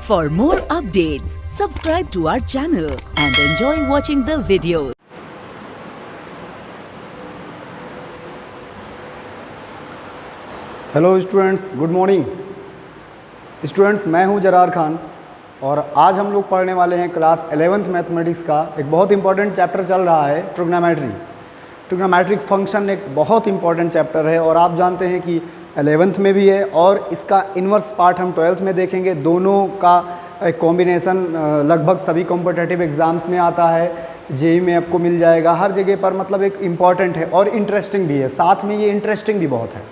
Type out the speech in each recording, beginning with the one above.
For more updates, subscribe to our channel and enjoy watching the videos. Hello students, good morning students. मैं हूं जरार खान और आज हम लोग पढ़ने वाले हैं क्लास 11th मैथमेटिक्स का एक बहुत इंपॉर्टेंट चैप्टर चल रहा है ट्रिग्नोमेट्री। ट्रिग्नोमेट्रिक फंक्शन एक बहुत इंपॉर्टेंट चैप्टर है और आप जानते हैं कि 11th में भी है और इसका इन्वर्स पार्ट हम 12th में देखेंगे। दोनों का एक कॉम्बिनेशन लगभग सभी कॉम्पिटिटिव एग्ज़ाम्स में आता है, जेईई में आपको मिल जाएगा, हर जगह पर। मतलब एक इम्पॉर्टेंट है और इंटरेस्टिंग भी है, साथ में ये इंटरेस्टिंग भी बहुत है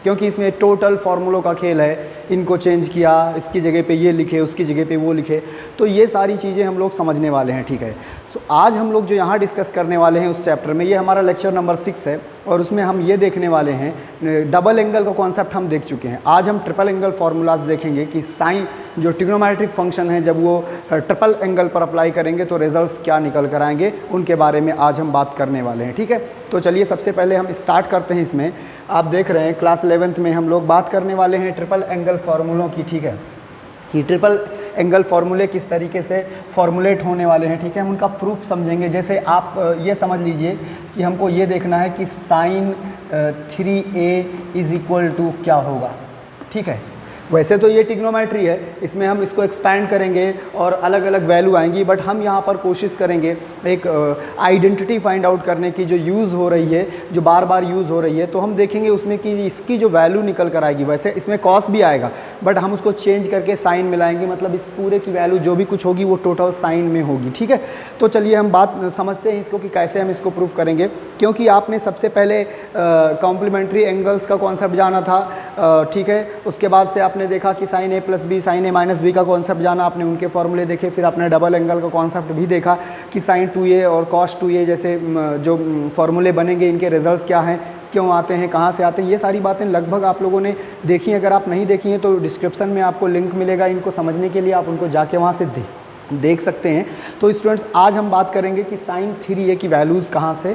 क्योंकि इसमें टोटल फार्मूलों का खेल है। इनको चेंज किया, इसकी जगह पे ये लिखे, उसकी जगह पे वो लिखे, तो ये सारी चीज़ें हम लोग समझने वाले हैं। ठीक है, तो आज हम लोग जो यहाँ डिस्कस करने वाले हैं उस चैप्टर में, ये हमारा लेक्चर नंबर 6 है और उसमें हम ये देखने वाले हैं, डबल एंगल का कॉन्सेप्ट हम देख चुके हैं। आज हम ट्रिपल एंगल फार्मूलाज देखेंगे कि साइन जो ट्रिग्नोमेट्रिक फंक्शन है जब वो ट्रिपल एंगल पर अप्लाई करेंगे तो रिजल्ट्स क्या निकल कर आएंगे, उनके बारे में आज हम बात करने वाले हैं। ठीक है, तो चलिए सबसे पहले हम स्टार्ट करते हैं। इसमें आप देख रहे हैं क्लास 11th में हम लोग बात करने वाले हैं ट्रिपल एंगल फार्मूलों की। ठीक है, कि ट्रिपल एंगल फार्मूले किस तरीके से फॉर्मुलेट होने वाले हैं। ठीक है, हम उनका प्रूफ समझेंगे। जैसे आप ये समझ लीजिए कि हमको ये देखना है कि sign 3a is equal to क्या होगा। ठीक है, वैसे तो ये ट्रिग्नोमेट्री है, इसमें हम इसको एक्सपैंड करेंगे और अलग अलग वैल्यू आएंगी, बट हम यहाँ पर कोशिश करेंगे एक आइडेंटिटी फाइंड आउट करने की जो यूज़ हो रही है, जो बार बार यूज़ हो रही है। तो हम देखेंगे उसमें कि इसकी जो वैल्यू निकल कर आएगी, वैसे इसमें कॉस भी आएगा बट हम उसको चेंज करके साइन मिलाएंगे, मतलब इस पूरे की वैल्यू जो भी कुछ होगी वो टोटल साइन में होगी। ठीक है, तो चलिए हम बात समझते हैं इसको कि कैसे हम इसको प्रूफ करेंगे। क्योंकि आपने सबसे पहले कॉम्प्लीमेंट्री एंगल्स का कॉन्सेप्ट जाना था, ठीक है, उसके बाद से आपने देखा कि साइन ए प्लस बी, साइन ए माइनस बी का कॉन्सेप्ट जाना, आपने उनके फॉर्मूले देखे। फिर आपने डबल एंगल का कॉन्सेप्ट भी देखा कि साइन 2a और कॉस 2a जैसे जो फॉर्मूले बनेंगे, इनके रिजल्ट्स क्या हैं, क्यों आते हैं, कहाँ से आते हैं, ये सारी बातें लगभग आप लोगों ने देखी। अगर आप नहीं देखी हैं तो डिस्क्रिप्शन में आपको लिंक मिलेगा, इनको समझने के लिए आप उनको जाके वहाँ से देख सकते हैं। तो स्टूडेंट्स, आज हम बात करेंगे कि साइन 3a की वैल्यूज़ कहाँ से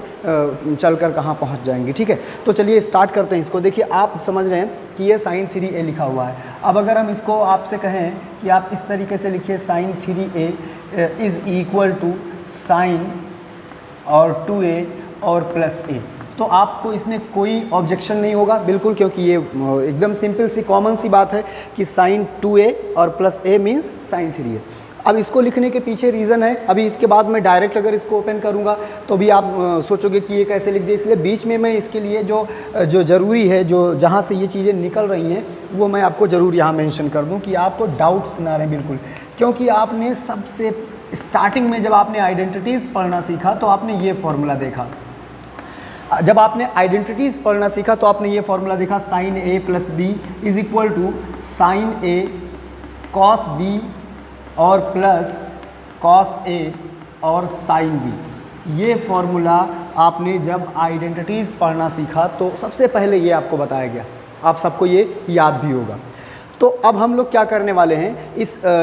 चलकर कहाँ पहुँच जाएंगी। ठीक है, तो चलिए स्टार्ट करते हैं इसको। देखिए, आप समझ रहे हैं कि ये साइन 3a लिखा हुआ है। अब अगर हम इसको आपसे कहें कि आप इस तरीके से लिखिए, sine 3a is equal to sine और 2a और प्लस a, तो आपको इसमें कोई ऑब्जेक्शन नहीं होगा बिल्कुल, क्योंकि ये एकदम सिंपल सी कॉमन सी बात है कि साइन 2a और plus a means sign 3a। अब इसको लिखने के पीछे रीज़न है, अभी इसके बाद मैं डायरेक्ट अगर इसको ओपन करूँगा तो भी आप सोचोगे कि ये कैसे लिख दिया, इसलिए बीच में मैं इसके लिए जो ज़रूरी है, जो जहाँ से ये चीज़ें निकल रही हैं, वो मैं आपको ज़रूर यहाँ मेंशन कर दूँ कि आपको डाउट्स ना रहें बिल्कुल। क्योंकि आपने सबसे स्टार्टिंग में जब आपने आइडेंटिटीज़ पढ़ना सीखा तो आपने ये फॉर्मूला देखा। जब आपने आइडेंटिटीज़ पढ़ना सीखा तो आपने ये फॉर्मूला देखा, sine a plus b is equal to sine a cos b और प्लस कॉस a और साइन b। ये फॉर्मूला आपने जब आइडेंटिटीज़ पढ़ना सीखा तो सबसे पहले ये आपको बताया गया, आप सबको ये याद भी होगा। तो अब हम लोग क्या करने वाले हैं,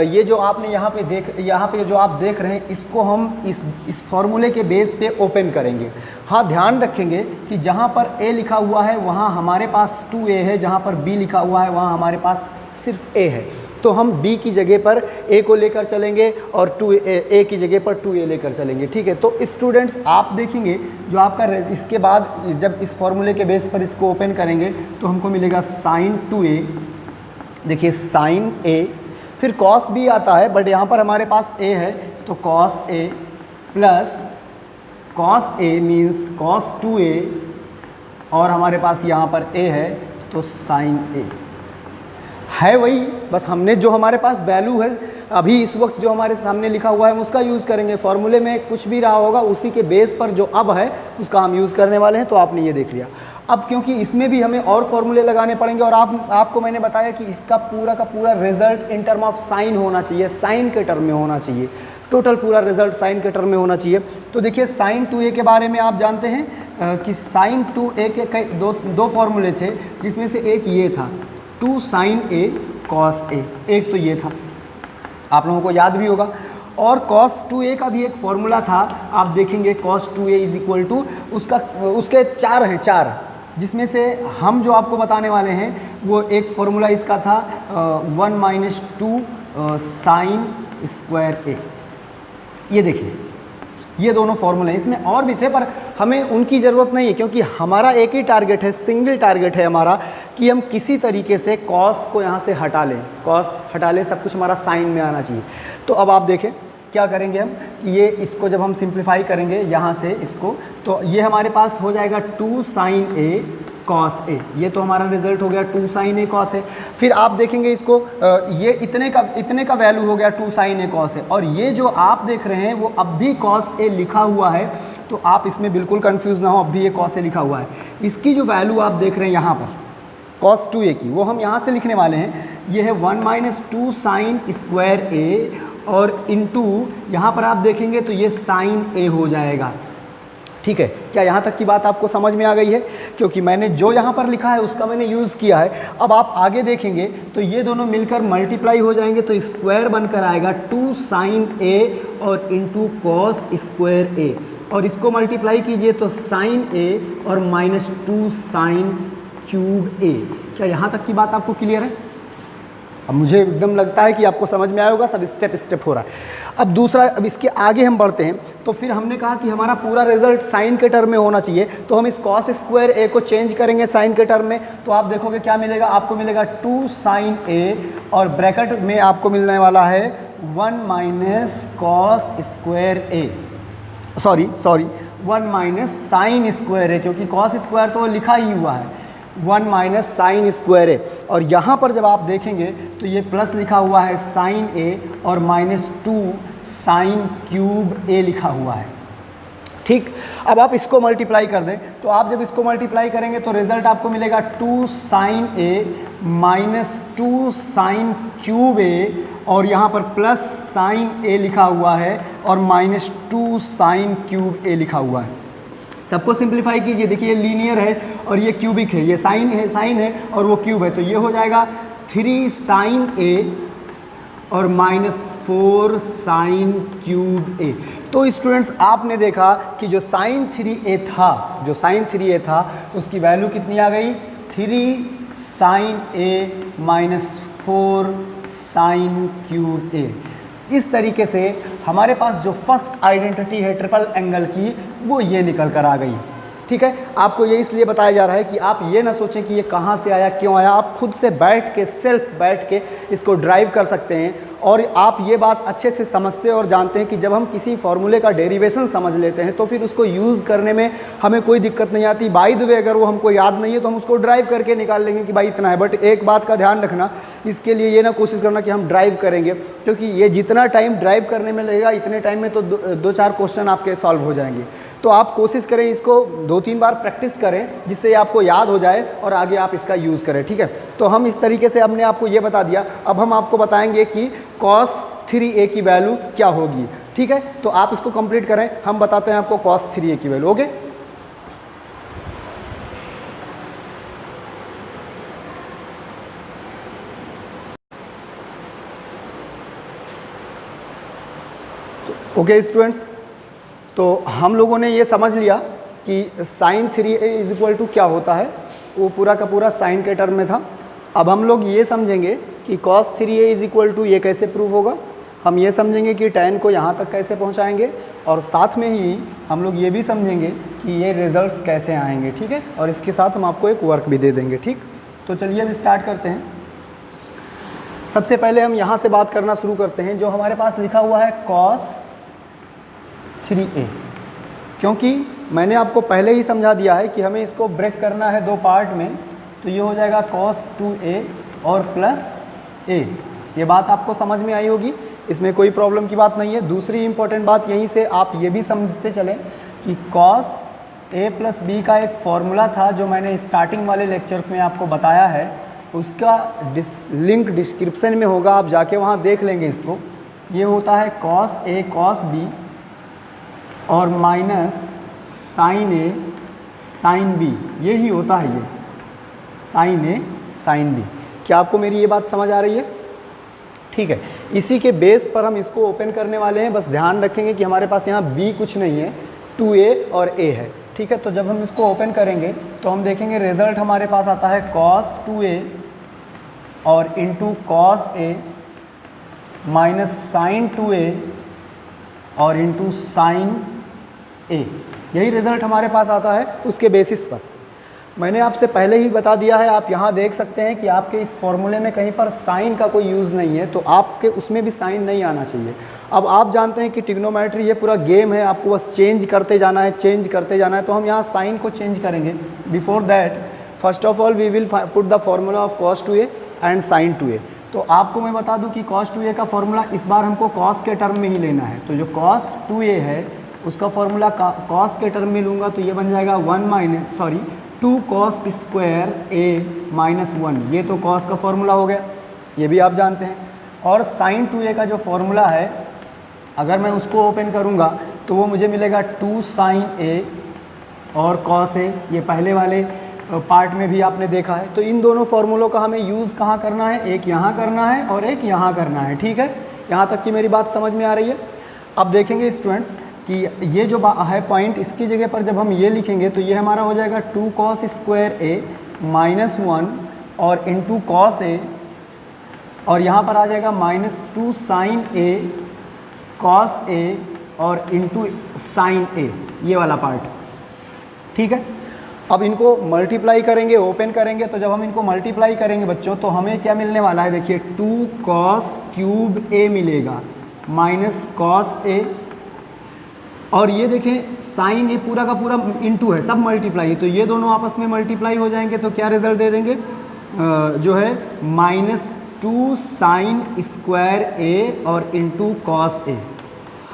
ये जो आपने यहाँ पे जो आप देख रहे हैं, इसको हम इस फॉर्मूले के बेस पे ओपन करेंगे। हाँ, ध्यान रखेंगे कि जहाँ पर a लिखा हुआ है वहाँ हमारे पास 2a है, जहाँ पर b लिखा हुआ है वहाँ हमारे पास सिर्फ a है। तो हम b की जगह पर a को लेकर चलेंगे और a की जगह पर 2a लेकर चलेंगे। ठीक है, तो स्टूडेंट्स आप देखेंगे जो आपका इसके बाद जब इस फॉर्मूले के बेस पर इसको ओपन करेंगे तो हमको मिलेगा साइन 2a। देखिए, साइन a, फिर कॉस b आता है बट यहाँ पर हमारे पास a है, तो cos a plus cos a means cos 2a और हमारे पास यहाँ पर a है तो साइन a है वही, बस हमने जो हमारे पास वैल्यू है अभी इस वक्त जो हमारे सामने लिखा हुआ है हम उसका यूज़ करेंगे। फॉर्मूले में कुछ भी रहा होगा उसी के बेस पर जो अब है उसका हम यूज़ करने वाले हैं। तो आपने ये देख लिया। अब क्योंकि इसमें भी हमें और फॉर्मूले लगाने पड़ेंगे और आपको मैंने बताया कि इसका पूरा का पूरा result in term of sine होना चाहिए, साइन के टर्म में होना चाहिए, टोटल पूरा रिजल्ट साइन के टर्म में होना चाहिए। तो देखिए, साइन 2a के बारे में आप जानते हैं कि साइन 2a के दो फॉर्मूले थे, जिसमें से एक ये था 2 साइन a कॉस a, एक तो ये था, आप लोगों को याद भी होगा। और cos 2a का भी एक फॉर्मूला था, आप देखेंगे cos 2a is equal to उसके चार, जिसमें से हम जो आपको बताने वाले हैं वो एक फॉर्मूला इसका था 1 - 2 साइन स्क्वायर ए। ये देखिए, ये दोनों फॉर्मूले हैं, इसमें और भी थे पर हमें उनकी ज़रूरत नहीं है, क्योंकि हमारा एक ही टारगेट है, सिंगल टारगेट है हमारा कि हम किसी तरीके से कॉस को यहाँ से हटा लें, कॉस हटा लें, सब कुछ हमारा साइन में आना चाहिए। तो अब आप देखें क्या करेंगे हम कि ये इसको जब हम सिंप्लीफाई करेंगे यहाँ से इसको, तो ये हमारे पास हो जाएगा 2 साइन ए कॉस ए। ये तो हमारा रिजल्ट हो गया 2 साइन ए कॉस ए। फिर आप देखेंगे इसको, ये इतने का वैल्यू हो गया 2 साइन ए कॉस ए, और ये जो आप देख रहे हैं वो अब भी कॉस ए लिखा हुआ है, तो आप इसमें बिल्कुल कंफ्यूज ना हो, अब भी ये कॉस ए लिखा हुआ है। इसकी जो वैल्यू आप देख रहे हैं यहाँ पर कॉस 2a की, वो हम यहाँ से लिखने वाले हैं, ये है 1 माइनस 2 साइन स्क्वायर ए, और इनटू यहाँ पर आप देखेंगे तो ये साइन ए हो जाएगा। ठीक है, क्या यहाँ तक की बात आपको समझ में आ गई है? क्योंकि मैंने जो यहाँ पर लिखा है उसका मैंने यूज़ किया है। अब आप आगे देखेंगे तो ये दोनों मिलकर मल्टीप्लाई हो जाएंगे, तो स्क्वायर बनकर आएगा 2 साइन ए और इंटू कॉस स्क्वायर ए, और इसको मल्टीप्लाई कीजिए तो साइन ए और माइनस 2 साइन क्यूब ए। क्या यहाँ तक की बात आपको क्लियर है? अब मुझे एकदम लगता है कि आपको समझ में आया होगा, सब स्टेप स्टेप हो रहा है। अब दूसरा, अब इसके आगे हम बढ़ते हैं, तो फिर हमने कहा कि हमारा पूरा रिजल्ट साइन के टर्म में होना चाहिए, तो हम इस कॉस स्क्वायर ए को चेंज करेंगे साइन के टर्म में, तो आप देखोगे क्या मिलेगा, आपको मिलेगा 2 साइन ए, और ब्रैकेट में आपको मिलने वाला है 1 माइनस कॉस स्क्वायर ए, सॉरी 1 माइनस साइन स्क्वायर ए, क्योंकि कॉस स्क्वायर तो लिखा ही हुआ है, 1 माइनस साइन स्क्वायर ए, और यहाँ पर जब आप देखेंगे तो ये प्लस लिखा हुआ है साइन ए, और माइनस 2 साइन क्यूब ए लिखा हुआ है। ठीक, अब आप इसको मल्टीप्लाई कर दें, तो आप जब इसको मल्टीप्लाई करेंगे तो रिजल्ट आपको मिलेगा 2 साइन ए माइनस 2 साइन क्यूब ए, और यहाँ पर प्लस साइन ए लिखा हुआ है और माइनस 2 साइन क्यूब ए लिखा हुआ है। सबको सिंप्लीफाई कीजिए, देखिए ये लीनियर है और ये क्यूबिक है, ये साइन है और वो क्यूब है, तो ये हो जाएगा 3 साइन ए और माइनस 4 साइन क्यूब ए। तो स्टूडेंट्स आपने देखा कि जो साइन 3a था उसकी वैल्यू कितनी आ गई, 3 साइन ए माइनस 4 साइन क्यूब ए। इस तरीके से हमारे पास जो फर्स्ट आइडेंटिटी है ट्रिपल एंगल की, वो ये निकल कर आ गई। ठीक है, आपको ये इसलिए बताया जा रहा है कि आप ये ना सोचें कि ये कहाँ से आया, क्यों आया, आप खुद से बैठ के सेल्फ बैठ के इसको ड्राइव कर सकते हैं, और आप ये बात अच्छे से समझते और जानते हैं कि जब हम किसी फॉर्मूले का डेरिवेशन समझ लेते हैं तो फिर उसको यूज़ करने में हमें कोई दिक्कत नहीं आती। बाय द वे अगर वो हमको याद नहीं है तो हम उसको ड्राइव करके निकाल लेंगे कि भाई इतना है, बट एक बात का ध्यान रखना, इसके लिए ये ना कोशिश करना कि हम ड्राइव करेंगे, क्योंकि ये जितना टाइम ड्राइव करने में लगेगा इतने टाइम में तो 2-4 क्वेश्चन आपके सॉल्व हो जाएंगे। तो आप कोशिश करें, इसको 2-3 बार प्रैक्टिस करें जिससे आपको याद हो जाए और आगे आप इसका यूज़ करें। ठीक है, तो हम इस तरीके से हमने आपको ये बता दिया। अब हम आपको बताएंगे कि cos 3a की वैल्यू क्या होगी। ठीक है, तो आप इसको कंप्लीट करें, हम बताते हैं आपको cos 3a की वैल्यू। ओके, ओके स्टूडेंट्स, तो हम लोगों ने ये समझ लिया कि sign 3a is equal to क्या होता है, वो पूरा का पूरा साइन के टर्म में था। अब हम लोग ये समझेंगे कि cos 3a is equal to ये कैसे प्रूव होगा, हम ये समझेंगे कि tan को यहाँ तक कैसे पहुँचाएंगे, और साथ में ही हम लोग ये भी समझेंगे कि ये रिजल्ट्स कैसे आएंगे। ठीक है, और इसके साथ हम आपको एक वर्क भी दे देंगे। ठीक, तो चलिए अब स्टार्ट करते हैं। सबसे पहले हम यहाँ से बात करना शुरू करते हैं, जो हमारे पास लिखा हुआ है cos 3a, क्योंकि मैंने आपको पहले ही समझा दिया है कि हमें इसको ब्रेक करना है 2 पार्ट में, तो ये हो जाएगा cos 2a और प्लस a। ये बात आपको समझ में आई होगी, इसमें कोई प्रॉब्लम की बात नहीं है। दूसरी इंपॉर्टेंट बात यहीं से आप ये भी समझते चलें कि cos a प्लस b का एक फॉर्मूला था जो मैंने स्टार्टिंग वाले लेक्चर्स में आपको बताया है, उसका लिंक डिस्क्रिप्शन में होगा, आप जाके वहाँ देख लेंगे इसको। ये होता है cos a cos b और माइनस साइन ए साइन बी, यही होता है ये साइन ए साइन बी। क्या आपको मेरी ये बात समझ आ रही है? ठीक है, इसी के बेस पर हम इसको ओपन करने वाले हैं। बस ध्यान रखेंगे कि हमारे पास यहाँ b कुछ नहीं है, 2a और a है। ठीक है, तो जब हम इसको ओपन करेंगे तो हम देखेंगे रिजल्ट हमारे पास आता है cos 2a और into cos a minus sine 2a और इंटू साइन a, यही रिज़ल्ट हमारे पास आता है उसके बेसिस पर। मैंने आपसे पहले ही बता दिया है, आप यहाँ देख सकते हैं कि आपके इस फॉर्मूले में कहीं पर साइन का कोई यूज़ नहीं है, तो आपके उसमें भी साइन नहीं आना चाहिए। अब आप जानते हैं कि ट्रिग्नोमेट्री ये पूरा गेम है, आपको बस चेंज करते जाना है, चेंज करते जाना है। तो हम यहाँ साइन को चेंज करेंगे। Before that first of all we will put the formula of cos 2a and sin 2a। तो आपको मैं बता दूं कि cos 2a का फॉर्मूला इस बार हमको cos के टर्म में ही लेना है। तो जो cos 2a है उसका फॉर्मूला cos के टर्म में लूँगा तो ये बन जाएगा 2 cos स्क्वायर a माइनस 1। ये तो cos का फॉर्मूला हो गया, ये भी आप जानते हैं। और sin 2a का जो फॉर्मूला है अगर मैं उसको ओपन करूँगा तो वो मुझे मिलेगा 2 sin a और cos a। ये पहले वाले पार्ट में भी आपने देखा है। तो इन दोनों फार्मूलों का हमें यूज़ कहाँ करना है, एक यहाँ करना है और एक यहाँ करना है। ठीक है, यहाँ तक की मेरी बात समझ में आ रही है। अब देखेंगे स्टूडेंट्स कि ये जो है पॉइंट, इसकी जगह पर जब हम ये लिखेंगे तो ये हमारा हो जाएगा 2 cos स्क्वायर a माइनस 1 और इंटू cos a, और यहाँ पर आ जाएगा minus 2 sin a cos a और इंटू sin a, ये वाला पार्ट। ठीक है, अब इनको मल्टीप्लाई करेंगे, ओपन करेंगे। तो जब हम इनको मल्टीप्लाई करेंगे बच्चों तो हमें क्या मिलने वाला है, देखिए 2 cos क्यूब a मिलेगा माइनस cos a, और ये देखें साइन a पूरा का पूरा इंटू है, सब मल्टीप्लाई है। तो ये दोनों आपस में मल्टीप्लाई हो जाएंगे तो क्या रिजल्ट दे देंगे, जो है माइनस 2 साइन स्क्वायर a और इंटू कॉस a।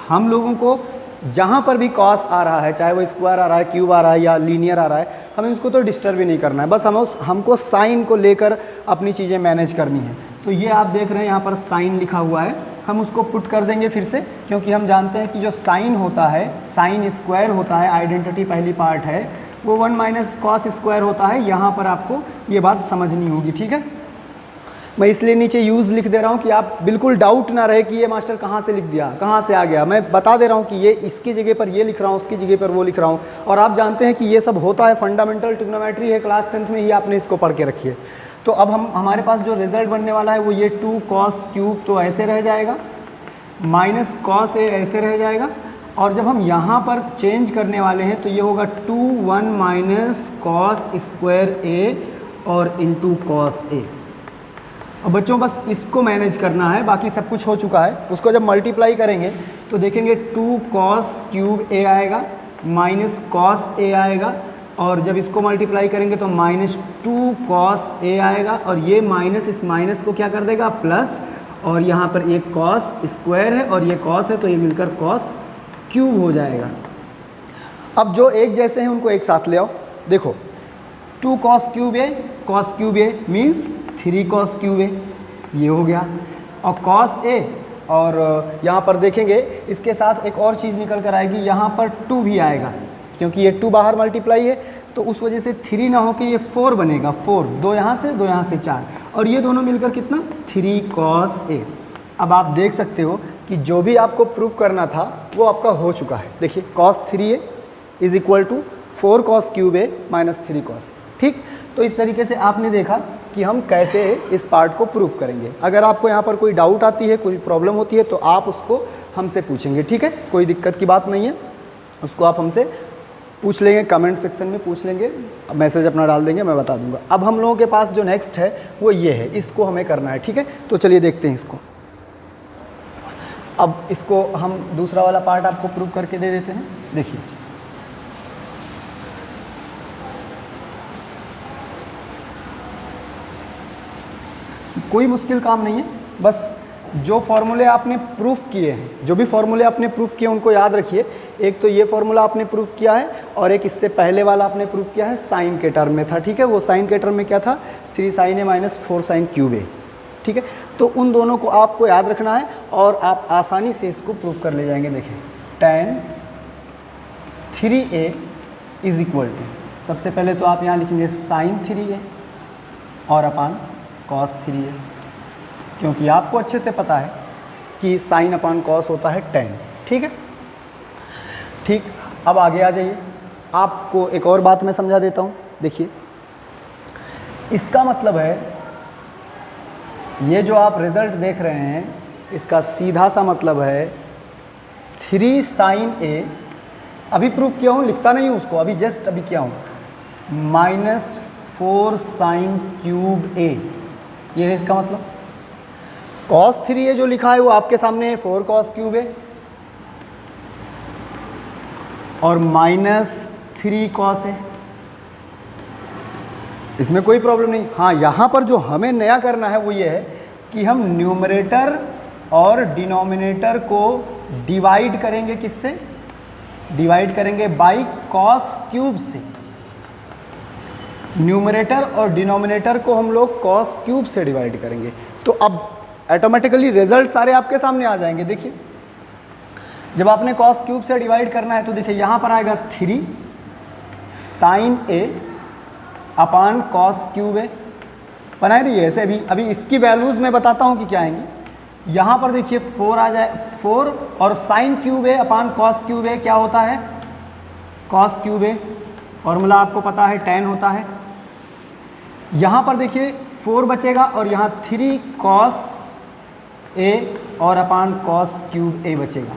हम लोगों को जहाँ पर भी कॉस आ रहा है, चाहे वो स्क्वायर आ रहा है, क्यूब आ रहा है या लीनियर आ रहा है, हमें उसको तो डिस्टर्ब ही नहीं करना है, बस हमको साइन को लेकर अपनी चीज़ें मैनेज करनी है। तो ये आप देख रहे हैं यहाँ पर साइन लिखा हुआ है, हम उसको पुट कर देंगे फिर से, क्योंकि हम जानते हैं कि जो साइन होता है, साइन स्क्वायर होता है, आइडेंटिटी पहली पार्ट है, वो 1 माइनस कॉस स्क्वायर होता है। यहाँ पर आपको ये बात समझनी होगी। ठीक है, मैं इसलिए नीचे यूज़ लिख दे रहा हूँ कि आप बिल्कुल डाउट ना रहे कि ये मास्टर कहाँ से लिख दिया, कहाँ से आ गया। मैं बता दे रहा हूँ कि ये इसकी जगह पर ये लिख रहा हूँ, उसकी जगह पर वो लिख रहा हूँ। और आप जानते हैं कि ये सब होता है, फंडामेंटल ट्रिग्नोमेट्री है, क्लास 10th में ही आपने इसको पढ़ के रखी है। तो अब हमारे पास जो रिजल्ट बनने वाला है वो ये 2 cos क्यूब तो ऐसे रह जाएगा, माइनस cos a ऐसे रह जाएगा, और जब हम यहाँ पर चेंज करने वाले हैं तो ये होगा 2 1 माइनस कॉस स्क्वायर a और इंटू कॉस a। अब बच्चों बस इसको मैनेज करना है, बाकी सब कुछ हो चुका है। उसको जब मल्टीप्लाई करेंगे तो देखेंगे 2 cos क्यूब a आएगा माइनस cos a आएगा, और जब इसको मल्टीप्लाई करेंगे तो माइनस 2 cos a आएगा, और ये माइनस इस माइनस को क्या कर देगा प्लस, और यहाँ पर एक cos स्क्वायर है और ये cos है तो ये मिलकर cos क्यूब हो जाएगा। अब जो एक जैसे हैं उनको एक साथ ले आओ। देखो 2 cos cube a means 3 cos cube a, ये हो गया, और cos a, और यहाँ पर देखेंगे इसके साथ एक और चीज़ निकल कर आएगी, यहाँ पर 2 भी आएगा, क्योंकि ये 2 बाहर मल्टीप्लाई है तो उस वजह से 3 ना होकर ये 4 बनेगा, 4, 2 यहाँ से 4, और ये दोनों मिलकर कितना 3 cos a। अब आप देख सकते हो कि जो भी आपको प्रूफ करना था वो आपका हो चुका है। देखिए cos 3a is equal to 4 cos cube a minus 3 cos। ठीक, तो इस तरीके से आपने देखा कि हम कैसे इस पार्ट को प्रूफ करेंगे। अगर आपको यहाँ पर कोई डाउट आती है, कोई प्रॉब्लम होती है तो आप उसको हमसे पूछेंगे। ठीक है, कोई दिक्कत की बात नहीं है, उसको आप हमसे पूछ लेंगे, कमेंट सेक्शन में पूछ लेंगे, मैसेज अपना डाल देंगे, मैं बता दूंगा। अब हम लोगों के पास जो नेक्स्ट है वो ये है, इसको हमें करना है। ठीक है, तो चलिए देखते हैं इसको। अब इसको हम दूसरा वाला पार्ट आपको प्रूव करके दे देते हैं। देखिए कोई मुश्किल काम नहीं है, बस जो फॉर्मूले आपने प्रूफ किए हैं, जो भी फॉर्मूले आपने प्रूफ किए उनको याद रखिए। एक तो ये फॉर्मूला आपने प्रूफ किया है और एक इससे पहले वाला आपने प्रूफ किया है, साइन के टर्म में था। ठीक है, वो साइन के टर्म में क्या था, 3 sin a minus 4 sin cube a। ठीक है, तो उन दोनों को आपको याद रखना है और आप आसानी से इसको प्रूफ कर ले जाएंगे। देखें tan 3a is equal to, सबसे पहले तो आप यहाँ लिखेंगे sin 3a और अपान cos 3a, क्योंकि आपको अच्छे से पता है कि साइन अपान कॉस होता है tan। ठीक है, ठीक, अब आगे आ जाइए, आपको एक और बात मैं समझा देता हूँ। देखिए इसका मतलब है ये जो आप रिज़ल्ट देख रहे हैं इसका सीधा सा मतलब है 3 साइन ए, अभी प्रूफ किया हूँ, लिखता नहीं हूँ उसको, अभी जस्ट अभी किया हूँ, -4 साइन क्यूब ए, ये है इसका मतलब। cos 3 ए जो लिखा है वो आपके सामने है 4 cos क्यूब ए, और -3 cos ए, इसमें कोई प्रॉब्लम नहीं। हाँ, यहाँ पर जो हमें नया करना है वो ये है कि हम न्यूमरेटर और डिनोमिनेटर को डिवाइड करेंगे, किससे डिवाइड करेंगे? बाई cos क्यूब से। न्यूमरेटर और डिनोमिनेटर को हम लोग cos क्यूब से डिवाइड करेंगे, तो अब ऑटोमेटिकली रिजल्ट सारे आपके सामने आ जाएंगे। देखिए, जब आपने cos क्यूब से डिवाइड करना है तो देखिए यहाँ पर आएगा 3 साइन ए अपान cos क्यूब ए, बनाए रही है ऐसे। अभी इसकी वैल्यूज़ मैं बताता हूँ कि क्या आएंगी। यहाँ पर देखिए 4 आ जाए, 4 और साइन क्यूब ए अपान cos क्यूब ए क्या होता है? cos क्यूब ए, फॉर्मूला आपको पता है, tan होता है। यहाँ पर देखिए 4 बचेगा और यहाँ 3 cos ए और अपान cos क्यूब ए बचेगा।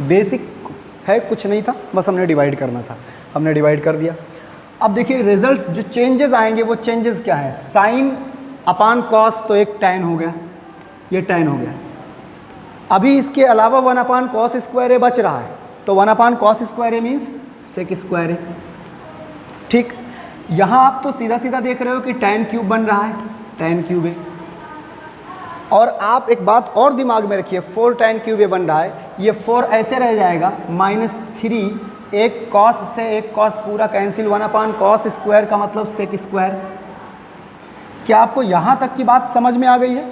बेसिक है, कुछ नहीं था, बस हमने डिवाइड करना था, हमने डिवाइड कर दिया। अब देखिए रिजल्ट्स जो चेंजेस आएंगे वो चेंजेस क्या है? साइन अपान कॉस तो एक tan हो गया, ये tan हो गया। अभी इसके अलावा 1 अपान कॉस स्क्वायर ए बच रहा है, तो 1 अपान कॉस स्क्वायर ए मीन्स सेक स्क्वायर ए। ठीक, यहाँ आप तो सीधा सीधा देख रहे हो कि tan क्यूब बन रहा है, tan क्यूब ए। और आप एक बात और दिमाग में रखिए, 4 tan क्यूब ए बन रहा है, ये 4 ऐसे रह जाएगा, -3, एक कॉस से एक कॉस पूरा कैंसिल, 1 अपान कॉस स्क्वायर का मतलब सेक स्क्वायर। क्या आपको यहाँ तक की बात समझ में आ गई है?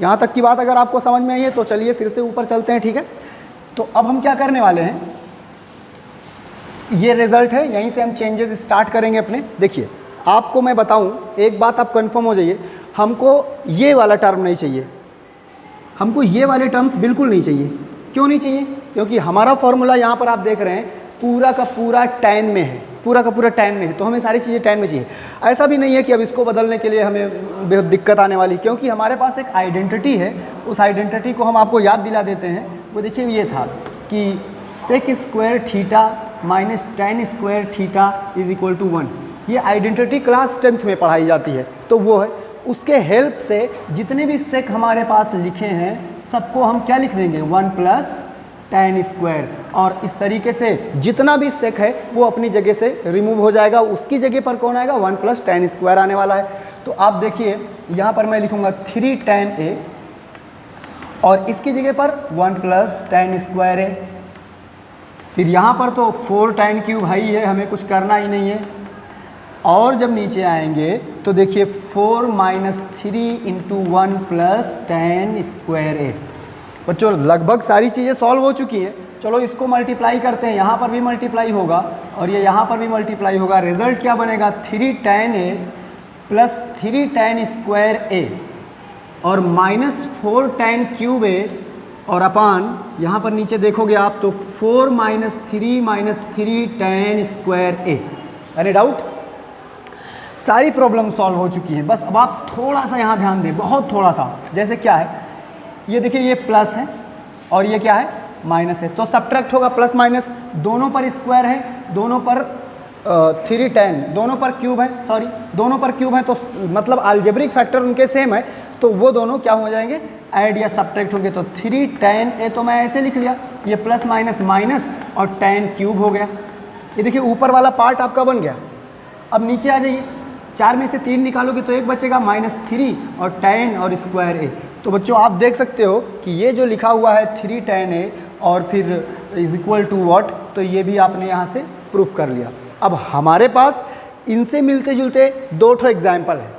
यहाँ तक की बात अगर आपको समझ में आई है तो चलिए फिर से ऊपर चलते हैं, ठीक है। तो अब हम क्या करने वाले हैं, ये रिजल्ट है, यहीं से हम चेंजेस स्टार्ट करेंगे अपने। देखिए, आपको मैं बताऊँ एक बात, आप कंफर्म हो जाइए, हमको ये वाला टर्म नहीं चाहिए, हमको ये वाले टर्म्स बिल्कुल नहीं चाहिए। क्यों नहीं चाहिए? क्योंकि हमारा फॉर्मूला यहाँ पर आप देख रहे हैं पूरा का पूरा tan में है, पूरा का पूरा tan में है, तो हमें सारी चीज़ें tan में चाहिए। ऐसा भी नहीं है कि अब इसको बदलने के लिए हमें बेहद दिक्कत आने वाली, क्योंकि हमारे पास एक आइडेंटिटी है, उस आइडेंटिटी को हम आपको याद दिला देते हैं। वो देखिए ये था कि sec square theta minus tan square theta is equal to 1। ये आइडेंटिटी क्लास 10th में पढ़ाई जाती है, तो वो है, उसके हेल्प से जितने भी सेक हमारे पास लिखे हैं सबको हम क्या लिख देंगे? 1 प्लस tan स्क्वायर। और इस तरीके से जितना भी सेक है वो अपनी जगह से रिमूव हो जाएगा, उसकी जगह पर कौन आएगा? 1 प्लस tan स्क्वायर आने वाला है। तो आप देखिए यहाँ पर मैं लिखूँगा 3 tan ए और इसकी जगह पर 1 प्लस tan स्क्वायर ए। फिर यहाँ पर तो 4 tan क्यूब है ही है, हमें कुछ करना ही नहीं है। और जब नीचे आएंगे तो देखिए 4 minus 3 into 1 plus tan square a. बच्चों लगभग सारी चीज़ें सॉल्व हो चुकी हैं, चलो इसको मल्टीप्लाई करते हैं, यहाँ पर भी मल्टीप्लाई होगा और ये यहाँ पर भी मल्टीप्लाई होगा। रिजल्ट क्या बनेगा? 3 tan ए प्लस 3 tan स्क्वायर ए और -4 tan क्यूब ए और अपान यहाँ पर नीचे देखोगे आप तो 4 minus 3 tan square A. Any doubt? सारी प्रॉब्लम सॉल्व हो चुकी है, बस अब आप थोड़ा सा यहाँ ध्यान दें, बहुत थोड़ा सा। जैसे क्या है, ये देखिए ये प्लस है और ये क्या है? माइनस है, तो सब्ट्रैक्ट होगा प्लस माइनस, दोनों पर स्क्वायर है, दोनों पर 3 tan, दोनों पर क्यूब है, सॉरी दोनों पर क्यूब है, तो मतलब अलजेब्रिक फैक्टर उनके सेम है, तो वो दोनों क्या हो जाएंगे? ऐड या सब्ट्रैक्ट होंगे। तो 3 tan ए तो मैं ऐसे लिख लिया, ये प्लस माइनस माइनस और tan क्यूब हो गया। ये देखिए ऊपर वाला पार्ट आपका बन गया। अब नीचे आ जाइए, 4 में से 3 निकालोगे तो एक बचेगा -3 और tan और स्क्वायर ए। तो बच्चों आप देख सकते हो कि ये जो लिखा हुआ है 3 tan ए और फिर इज इक्वल टू व्हाट, तो ये भी आपने यहाँ से प्रूफ कर लिया। अब हमारे पास इनसे मिलते जुलते 2 एग्जाम्पल है,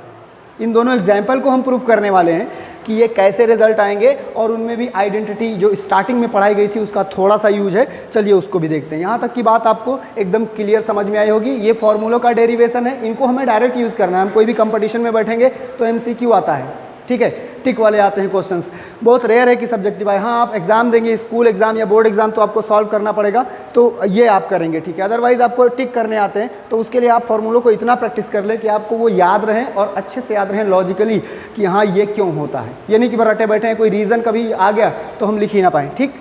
इन दोनों एग्जाम्पल को हम प्रूफ करने वाले हैं कि ये कैसे रिजल्ट आएंगे, और उनमें भी आइडेंटिटी जो स्टार्टिंग में पढ़ाई गई थी उसका थोड़ा सा यूज है। चलिए उसको भी देखते हैं। यहाँ तक की बात आपको एकदम क्लियर समझ में आई होगी। ये फॉर्मूलों का डेरिवेशन है, इनको हमें डायरेक्ट यूज़ करना है। हम कोई भी कंपटीशन में बैठेंगे तो MCQ आता है, ठीक है। टिक वाले आते हैं क्वेश्चंस, बहुत रेयर है कि सब्जेक्टिव आए। हाँ, आप एग्जाम देंगे, स्कूल एग्जाम या बोर्ड एग्जाम, तो आपको सॉल्व करना पड़ेगा, तो ये आप करेंगे, ठीक है। अदरवाइज आपको टिक करने आते हैं, तो उसके लिए आप फॉर्मूलों को इतना प्रैक्टिस कर ले कि आपको वो याद रहे और अच्छे से याद रहे लॉजिकली कि हाँ ये क्यों होता है। ये नहीं कि रटे बैठे हैं, कोई रीज़न कभी आ गया तो हम लिख ही ना पाएँ, ठीक।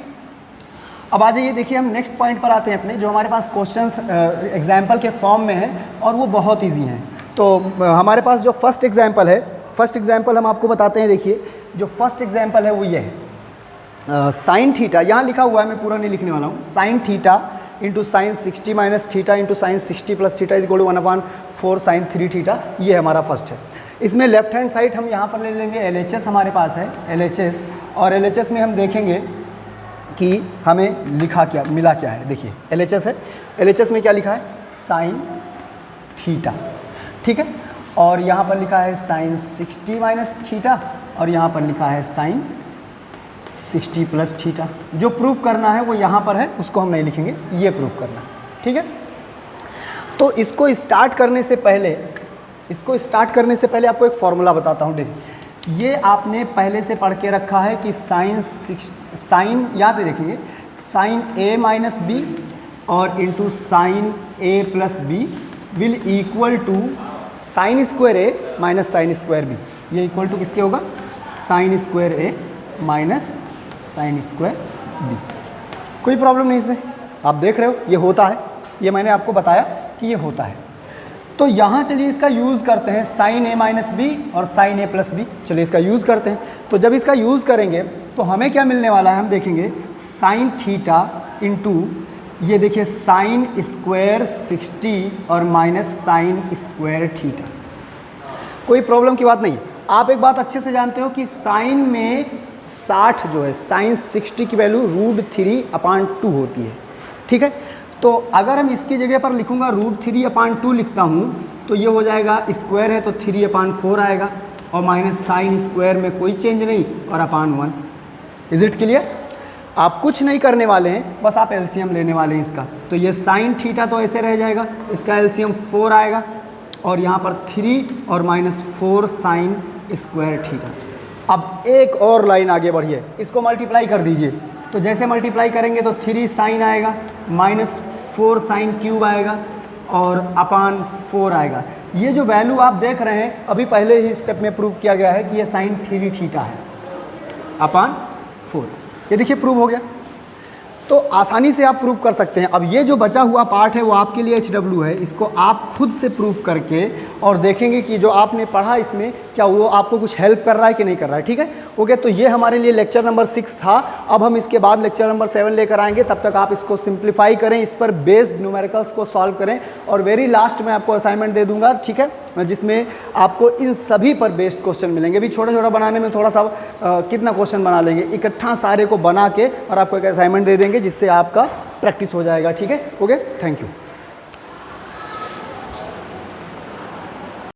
अब आ जाइए, देखिए हम नेक्स्ट पॉइंट पर आते हैं अपने, जो हमारे पास क्वेश्चंस एग्जाम्पल के फॉर्म में है और वो बहुत ईजी हैं। तो हमारे पास जो फर्स्ट एग्जाम्पल है, फर्स्ट एग्जाम्पल हम आपको बताते हैं। देखिए जो फर्स्ट एग्जाम्पल है वो ये है, साइन थीटा, यहाँ लिखा हुआ है, मैं पूरा नहीं लिखने वाला हूँ। Sine theta into sine 60 minus theta into sine 60 plus theta is equal to 1/4 sine 3 theta, ये हमारा फर्स्ट है। इसमें लेफ्ट हैंड साइड हम यहाँ पर ले लेंगे LHS, हमारे पास है LHS, और LHS में हम देखेंगे कि हमें लिखा क्या मिला क्या है। देखिए LHS है, LHS में क्या लिखा है, साइन थीटा, ठीक है, और यहाँ पर लिखा है साइन 60 माइनस थीटा, और यहाँ पर लिखा है साइन 60 प्लस थीटा। जो प्रूफ करना है वो यहाँ पर है, उसको हम नहीं लिखेंगे, ये प्रूफ करना है, ठीक है। तो इसको स्टार्ट करने से पहले आपको एक फॉर्मूला बताता हूँ। देखिए ये आपने पहले से पढ़ के रखा है कि साइन याद रखेंगे, साइन A माइनस बी और into sine A plus b will equal to sine square A minus sine square b. ये इक्वल टू किसके होगा, sine square A minus sine square b. कोई प्रॉब्लम नहीं इसमें, आप देख रहे हो ये होता है, ये मैंने आपको बताया कि ये होता है। तो यहाँ चलिए इसका यूज़ करते हैं, साइन A माइनस बी और साइन A प्लस बी, चलिए इसका यूज़ करते हैं। तो जब इसका यूज़ करेंगे तो हमें क्या मिलने वाला है, हम देखेंगे साइन थीटा इंटू ये देखिए साइन स्क्वायर 60 और माइनस साइन स्क्वायर थीटा। कोई प्रॉब्लम की बात नहीं। आप एक बात अच्छे से जानते हो कि साइन में 60 जो है, साइन 60 की वैल्यू √3/2 होती है, ठीक है। तो अगर हम इसकी जगह पर लिखूंगा √3/2 लिखता हूँ, तो ये हो जाएगा, स्क्वायर है तो 3/4 आएगा, और माइनस साइन स्क्वायर में कोई चेंज नहीं, और /1। Is it clear? आप कुछ नहीं करने वाले हैं, बस आप एलसीएम लेने वाले हैं इसका। तो ये साइन थीटा तो ऐसे रह जाएगा, इसका एलसीएम 4 आएगा, और यहाँ पर 3 और -4 साइन स्क्वायर थीटा। अब एक और लाइन आगे बढ़िए, इसको मल्टीप्लाई कर दीजिए। तो जैसे मल्टीप्लाई करेंगे तो 3 साइन आएगा, -4 साइन क्यूब आएगा, और /4 आएगा। ये जो वैल्यू आप देख रहे हैं, अभी पहले ही स्टेप में प्रूव किया गया है कि ये साइन 3 थीटा है /4। ये देखिए प्रूव हो गया। तो आसानी से आप प्रूव कर सकते हैं। अब ये जो बचा हुआ पार्ट है वो आपके लिए HW है, इसको आप खुद से प्रूव करके और देखेंगे कि जो आपने पढ़ा इसमें क्या वो आपको कुछ हेल्प कर रहा है कि नहीं कर रहा है, ठीक है। ओके, तो ये हमारे लिए लेक्चर नंबर 6 था। अब हम इसके बाद लेक्चर नंबर 7 लेकर आएंगे, तब तक आप इसको सिंप्लीफाई करें, इस पर बेस्ड न्यूमेरिकल्स को सॉल्व करें, और वेरी लास्ट में आपको असाइनमेंट दे दूंगा, ठीक है, जिसमें आपको इन सभी पर बेस्ड क्वेश्चन मिलेंगे। अभी छोटा छोटा बनाने में थोड़ा सा कितना क्वेश्चन बना लेंगे, इकट्ठा सारे को बना के और आपको एक असाइनमेंट दे देंगे, जिससे आपका प्रैक्टिस हो जाएगा, ठीक है। Okay, thank you.